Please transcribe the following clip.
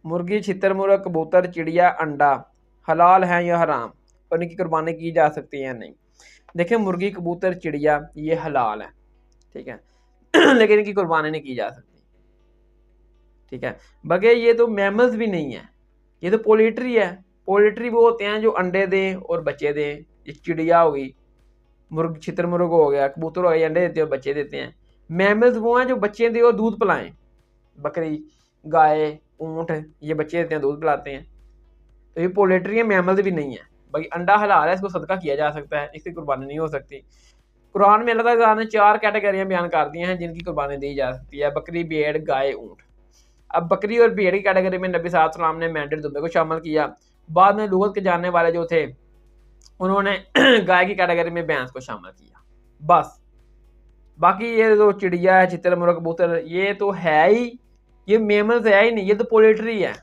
मुर्गी, छितर-मुर्ग, कबूतर, चिड़िया, अंडा हलाल हैं या हराम और इनकी कुर्बानी की जा सकती है या नहीं। देखिए मुर्गी, कबूतर, चिड़िया ये हलाल है, ठीक है लेकिन इनकी कुर्बानी नहीं की जा सकती, ठीक है। बगैर ये तो मैमल्स भी नहीं है, ये तो पोल्ट्री है। पोल्ट्री वो होते हैं जो अंडे दें और बच्चे दें। ये चिड़िया हो गई, मुर्ग छितर-मुर्ग हो गया, कबूतर हो गया, अंडे देते हैं और बच्चे देते हैं। मैमल्स वो हैं जो बच्चे दें और दूध पिलाएं। बकरी, गाय, ऊँट ये बच्चे देते हैं, दूध पिलाते हैं। तो ये पोल्ट्री है, मैमल्स भी नहीं है। बाकी अंडा हलाल है, इसको सदका किया जा सकता है, इसकी कुर्बानी नहीं हो सकती। कुरान में अल्लाह ताला ने 4 कैटेगरियाँ बयान कर दी हैं जिनकी कुर्बानी दी जा सकती है, बकरी, भेड़, गाय, ऊँट। अब बकरी और भेड़ की कैटेगरी में नबी साहब सल्लल्लाहु अलैहि वसल्लम ने मेंढक दुम्बे को शामिल किया। बाद में लुगत के जानने वाले जो थे उन्होंने गाय की कैटेगरी में भैंस को शामिल किया। बस बाकी ये जो चिड़िया है, छितर मुर्ग, कबूतर ये तो है ही, ये मैमल्स है ही नहीं, ये तो पोल्ट्री है।